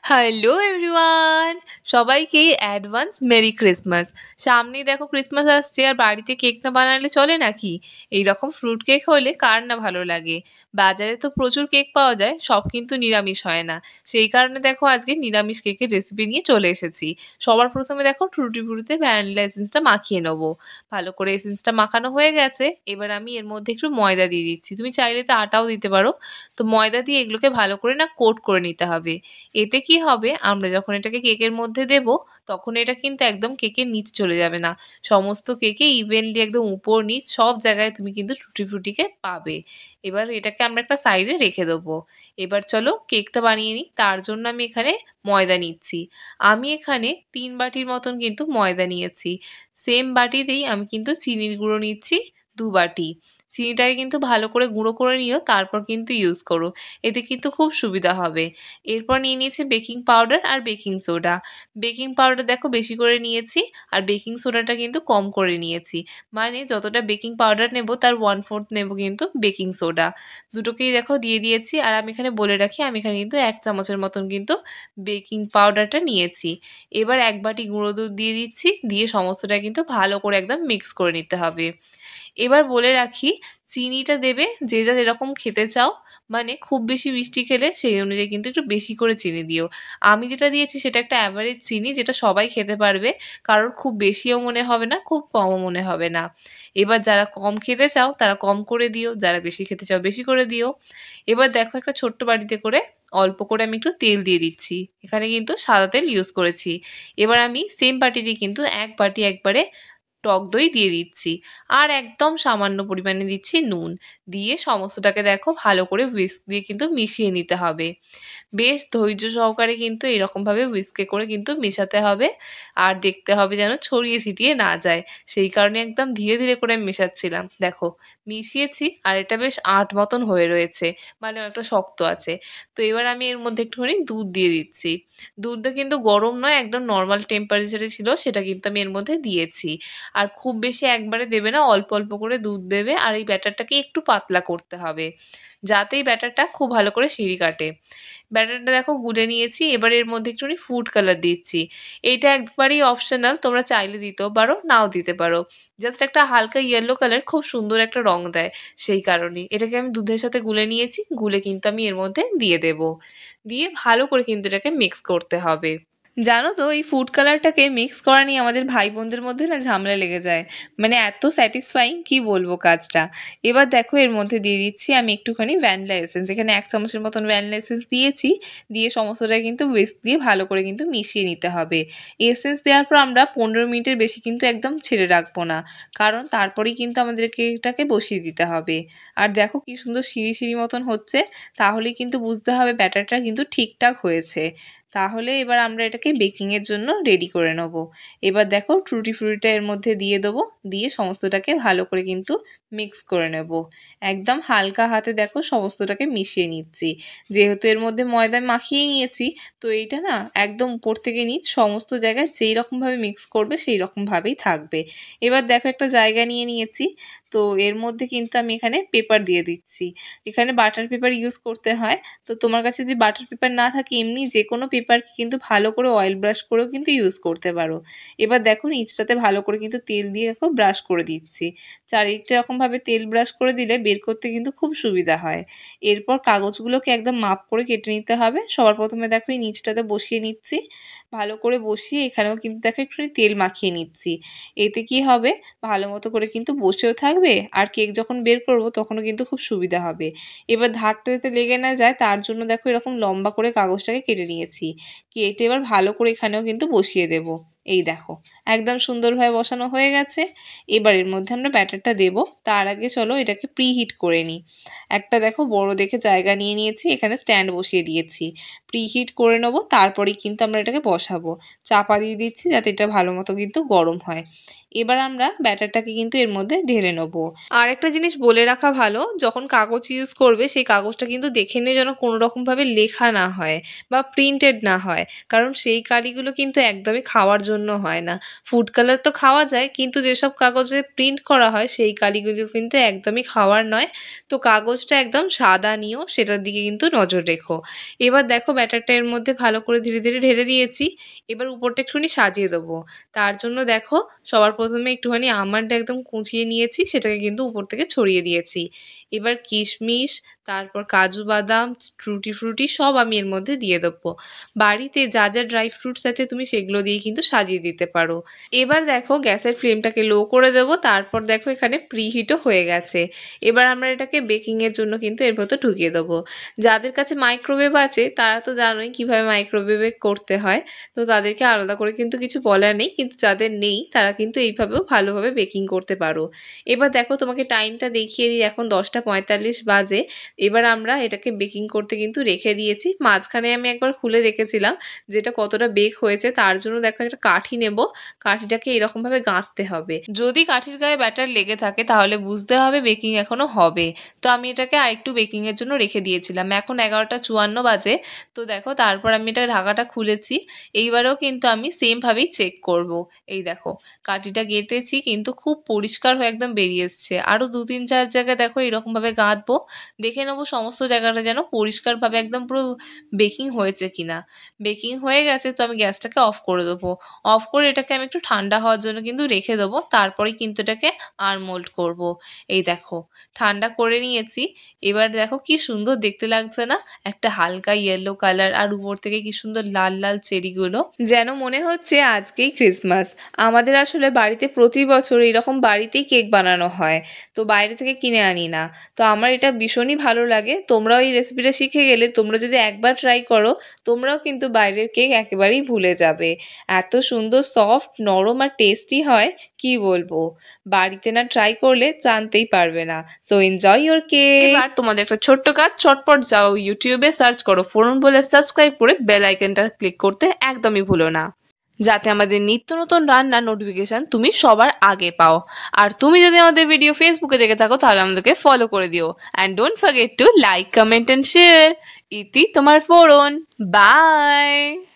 Hello everyone, সবাইকে advance merry Christmas. সামনেই দেখো ক্রিসমাস আসছে, আর বাড়িতে কেক না বানালে চলে নাকি? এইরকম ফ্রুট কেক হলে কার না ভালো লাগে। বাজারে তো প্রচুর কেক পাওয়া যায়, সব কিন্তু নিরামিষ হয় না। সেই কারণে দেখো আজকে নিরামিষ কেকের রেসিপি নিয়ে চলে এসেছি। সবার প্রথমে দেখো টুটি ফ্রুটিতে ভ্যানিলা এসেন্সটা মাখিয়ে নেবো। ভালো করে এসেন্সটা মাখানো হয়ে গেছে, এবার আমি এর মধ্যে একটু ময়দা দিয়ে দিচ্ছি। তুমি চাইলে তো আটাও দিতে পারো। তো ময়দা দিয়ে এগুলোকে ভালো করে না কোট করে নিতে হবে। এতে কি হবে, আমরা যখন এটাকে কেকের মধ্যে দেব, তখন এটা কিন্তু একদম কেকের নিচে চলে যাবে না। সমস্ত কেকে ইভেনলি একদম উপর নিচ সব জায়গায় তুমি কিন্তু টুটি ফ্রুটিকে পাবে। এবার এটাকে আমরা একটা সাইডে রেখে দেবো। এবার চলো কেকটা বানিয়ে নিই। তার জন্য আমি এখানে ময়দা নিচ্ছি। আমি এখানে 3 বাটির মতন কিন্তু ময়দা নিয়েছি। সেম বাটিতেই আমি কিন্তু চিনির গুঁড়ো নিচ্ছি 2 বাটি। চিনিটাকে কিন্তু ভালো করে গুঁড়ো করে নিও, তারপর কিন্তু ইউজ করো। এতে কিন্তু খুব সুবিধা হবে। এরপর নিয়ে নিয়েছি বেকিং পাউডার আর বেকিং সোডা। বেকিং পাউডার দেখো বেশি করে নিয়েছি, আর বেকিং সোডাটা কিন্তু কম করে নিয়েছি। মানে যতটা বেকিং পাউডার নেব তার 1/4 নেব কিন্তু বেকিং সোডা। দুটোকেই দেখো দিয়ে দিয়েছি, আর আমি এখানে বলে রাখি আমি এখানে কিন্তু 1 চামচের মতন কিন্তু বেকিং পাউডারটা নিয়েছি। এবার 1 বাটি গুঁড়ো দুধ দিয়ে দিচ্ছি, দিয়ে সমস্তটা কিন্তু ভালো করে একদম মিক্স করে নিতে হবে। এবার বলে রাখি, চিনিটা দেবে যে যা যেরকম খেতে চাও। মানে খুব বেশি মিষ্টি খেলে সেই অনুযায়ী কিন্তু একটু বেশি করে চিনি দিও। আমি যেটা দিয়েছি সেটা একটা অ্যাভারেজ চিনি, যেটা সবাই খেতে পারবে। কারোর খুব বেশিও মনে হবে না, খুব কমও মনে হবে না। এবার যারা কম খেতে চাও তারা কম করে দিও, যারা বেশি খেতে চাও বেশি করে দিও। এবার দেখো একটা ছোট্ট বাটিতে করে অল্প করে আমি একটু তেল দিয়ে দিচ্ছি। এখানে কিন্তু সাদা তেল ইউজ করেছি। এবার আমি সেম বাটিতে কিন্তু 1 বাটি একবারে টক দই দিয়ে দিচ্ছি, আর একদম সামান্য পরিমাণে দিচ্ছি নুন। দিয়ে সমস্তটাকে দেখো ভালো করে হুইস্ক দিয়ে কিন্তু মিশিয়ে নিতে হবে। বেশ ধৈর্য সহকারে কিন্তু এরকমভাবে হুইস্কে করে কিন্তু মেশাতে হবে। আর দেখতে হবে যেন ছড়িয়ে ছিটিয়ে না যায়। সেই কারণে একদম ধীরে ধীরে করে আমি মেশাচ্ছিলাম। দেখো মিশিয়েছি, আর এটা বেশ আঁট মতন হয়ে রয়েছে, মানে অনেকটা শক্ত আছে। তো এবার আমি এর মধ্যে একটুখানি দুধ দিয়ে দিচ্ছি। দুধটা কিন্তু গরম নয়, একদম নর্মাল টেম্পারেচারে ছিল, সেটা কিন্তু আমি এর মধ্যে দিয়েছি। আর খুব বেশি একবারে দেবে না, অল্প অল্প করে দুধ দেবে, আর এই ব্যাটারটাকে একটু পাতলা করতে হবে, যাতে এই ব্যাটারটা খুব ভালো করে সিঁড়ি কাটে। ব্যাটারটা দেখো গুলে নিয়েছি, এবার এর মধ্যে একটুখানি ফুড কালার দিচ্ছি। এইটা একবারেই অপশনাল, তোমরা চাইলে দিতেও পারো নাও দিতে পারো। জাস্ট একটা হালকা ইয়েলো কালার খুব সুন্দর একটা রং দেয়, সেই কারণেই এটাকে আমি দুধের সাথে গুলে নিয়েছি। গুলে কিন্তু আমি এর মধ্যে দিয়ে দেবো। দিয়ে ভালো করে কিন্তু এটাকে মিক্স করতে হবে। জানো তো এই ফুড কালারটাকে মিক্স করা নিয়ে আমাদের ভাই বোনদের মধ্যে না ঝামেলা লেগে যায়। মানে এত স্যাটিসফাইং কি বলবো কাজটা। এবার দেখো এর মধ্যে দিয়ে দিচ্ছি আমি একটুখানি ভ্যানিলা এসেন্স। এখানে 1 চামচের মতন ভ্যানিলা এসেন্স দিয়েছি। দিয়ে সমস্তটা কিন্তু হুইস্ক দিয়ে ভালো করে কিন্তু মিশিয়ে নিতে হবে। এসেন্স দেওয়ার পর আমরা 15 মিনিটের বেশি কিন্তু একদম ছেড়ে রাখবো না, কারণ তারপরেই কিন্তু আমাদেরকে এটাকে বসিয়ে দিতে হবে। আর দেখো কি সুন্দর সিঁড়ি সিঁড়ি মতন হচ্ছে, তাহলেই কিন্তু বুঝতে হবে ব্যাটারটা কিন্তু ঠিকঠাক হয়েছে। তাহলে এবার আমরা এটাকে বেকিংয়ের জন্য রেডি করে নেব। এবার দেখো টুটি ফ্রুটিটা এর মধ্যে দিয়ে দেবো, দিয়ে সমস্তটাকে ভালো করে কিন্তু মিক্স করে নেব। একদম হালকা হাতে দেখো সমস্তটাকে মিশিয়ে নিচ্ছি। যেহেতু এর মধ্যে ময়দা মাখিয়ে নিয়েছি, তো এইটা না একদম উপর থেকে নিচ সমস্ত জায়গায় যেই রকমভাবে মিক্স করবে সেই রকমভাবেই থাকবে। এবার দেখো একটা জায়গা নিয়ে নিয়েছি। তো এর মধ্যে কিন্তু আমি এখানে পেপার দিয়ে দিচ্ছি। এখানে বাটার পেপার ইউজ করতে হয়। তো তোমার কাছে যদি বাটার পেপার না থাকে, এমনি যে কোনো পেপারকে কিন্তু ভালো করে অয়েল ব্রাশ করেও কিন্তু ইউজ করতে পারো। এবার দেখো নিচটাতে ভালো করে কিন্তু তেল দিয়ে দেখো ব্রাশ করে দিচ্ছি। চারিদিকটা এরকমভাবে তেল ব্রাশ করে দিলে বের করতে কিন্তু খুব সুবিধা হয়। এরপর কাগজগুলোকে একদম মাপ করে কেটে নিতে হবে। সবার প্রথমে দেখো এই নিচটাতে বসিয়ে নিচ্ছি। ভালো করে বসিয়ে এখানেও কিন্তু দেখো একটুখানি তেল মাখিয়ে নিচ্ছি। এতে কি হবে, ভালো মতো করে কিন্তু বসেও থাকবে, আর কেক যখন বের করব তখনও কিন্তু খুব সুবিধা হবে। এবার ধারটা যাতে লেগে না যায় তার জন্য দেখো এরকম লম্বা করে কাগজটাকে কেটে নিয়েছি। কেটে এবার ভালো করে এখানেও কিন্তু বসিয়ে দেব। এই দেখো একদম সুন্দরভাবে বসানো হয়ে গেছে। এবার এর মধ্যে আমরা ব্যাটারটা দেব। তার আগে চলো এটাকে প্রিহিট করে নিই। একটা দেখো বড় দেখে জায়গা নিয়ে নিয়েছি, এখানে স্ট্যান্ড বসিয়ে দিয়েছি। প্রিহিট করে নেবো, তারপরেই কিন্তু আমরা এটাকে বসাবো। চাপা দিয়ে দিচ্ছি যাতে এটা ভালো মতো কিন্তু গরম হয়। এবার আমরা ব্যাটারটাকে কিন্তু এর মধ্যে ঢেলে নেবো। আর একটা জিনিস বলে রাখা ভালো, যখন কাগজ ইউজ করবে সেই কাগজটা কিন্তু দেখে নিয়ে যেন কোনো রকমভাবে লেখা না হয় বা প্রিন্টেড না হয়, কারণ সেই কালিগুলো কিন্তু একদমই খাওয়ার জন্য হয় না। ফুড কালার তো খাওয়া যায়, কিন্তু যেসব কাগজে প্রিন্ট করা হয় সেই কালিগুলো কিন্তু একদমই খাওয়ার নয়। তো কাগজটা একদম সাদা নিও, সেটার দিকে কিন্তু নজর রেখো। এবার দেখো ব্যাটারটা এর মধ্যে ভালো করে ধীরে ধীরে ঢেলে দিয়েছি। এবার উপরটা একটুখানি সাজিয়ে দেবো। তার জন্য দেখো সবার প্রথমে একটুখানি আমন্ড একদম কুচিয়ে নিয়েছি, সেটাকে কিন্তু উপর থেকে ছড়িয়ে দিয়েছি। এবার কিশমিশ, তারপর কাজু বাদাম, টুটি ফ্রুটি সব আমি এর মধ্যে দিয়ে দেবো। বাড়িতে যা যা ড্রাই ফ্রুটস আছে তুমি সেগুলো দিয়ে কিন্তু সাজিয়ে দিতে পারো। এবার দেখো গ্যাসের ফ্লেমটাকে লো করে দেবো। তারপর দেখো এখানে প্রিহিটও হয়ে গেছে। এবার আমরা এটাকে বেকিংয়ের জন্য কিন্তু এর ভেতর ঢুকিয়ে দেবো। যাদের কাছে মাইক্রোওয়েভ আছে তারা তো জানোই কীভাবে মাইক্রোওয়েভে করতে হয়, তো তাদেরকে আলাদা করে কিন্তু কিছু বলার নেই, কিন্তু যাদের নেই তারা কিন্তু এইভাবেও ভালোভাবে বেকিং করতে পারো। এবার দেখো তোমাকে টাইমটা দেখিয়ে দিই, এখন 10:45 বাজে। এবার আমরা এটাকে বেকিং করতে কিন্তু রেখে দিয়েছি। মাঝখানে আমি একবার খুলে দেখেছিলাম যেটা কতটা বেক হয়েছে, তার জন্য দেখো একটা কাঠি নেব, কাঠিটাকে এরকমভাবে গাঁথতে হবে। যদি কাঠির গায়ে ব্যাটার লেগে থাকে তাহলে বুঝতে হবে বেকিং এখনো হবে। তো আমি এটাকে আরেকটু বেকিংয়ের জন্য রেখে দিয়েছিলাম। এখন 11:54 বাজে। তো দেখো তারপর আমি এটা ঢাকাটা খুলেছি। এইবারেও কিন্তু আমি সেমভাবেই চেক করব। এই দেখো কাঠিটা গেঁথেছি কিন্তু খুব পরিষ্কার হয়ে একদম বেরিয়ে এসছে। আরও 2-3-4 জায়গায় দেখো এরকমভাবে গাঁথবো, দেখে নেবো সমস্ত জায়গাটা যেন পরিষ্কারভাবে একদম পুরো বেকিং হয়েছে কিনা। বেকিং হয়ে গেছে তো আমি গ্যাসটাকে অফ করে দেবো। অফ করে এটাকে আমি একটু ঠান্ডা হওয়ার জন্য কিন্তু রেখে দেবো, তারপরেই কিন্তু এটাকে আনমোল্ড করব। এই দেখো ঠান্ডা করে নিয়েছি। এবার দেখো কি সুন্দর দেখতে লাগছে না, একটা হালকা ইয়েলো কালার আর উপর থেকে কি সুন্দর লাল লাল চেরিগুলো, যেন মনে হচ্ছে আজকেই ক্রিসমাস। আমাদের আসলে বাড়িতে প্রতি বছর এরকম বাড়িতেই কেক বানানো হয়, তো বাইরে থেকে কিনে আনি না। তো আমার এটা ভীষণই ভালো লাগে। তোমরাও এই রেসিপিটা শিখে গেলে তোমরা যদি একবার ট্রাই করো তোমরাও কিন্তু বাইরের কেক একেবারেই ভুলে যাবে। এত সুন্দর সফট, নরম আর টেস্টি হয় কি বলবো, বাড়িতে না ট্রাই করলে জানতেই পারবে না। So enjoy your cake. এবার তোমাদের একটা ছোট্ট কাজ, চটপট যাও ইউটিউবে সার্চ করো ফোরন বলে, সাবস্ক্রাইব করে বেল আইকনটা ক্লিক করতে একদমই ভুলো না, যাতে আমাদের নিত্য নতুন রান্নার নোটিফিকেশন তুমি সবার আগে পাও। আর তুমি যদি আমাদের ভিডিও ফেসবুকে দেখে থাকো তাহলে আমাদেরকে ফলো করে দিও। And don't forget to like, comment and share. ইতি তোমার ফোরন। বাই।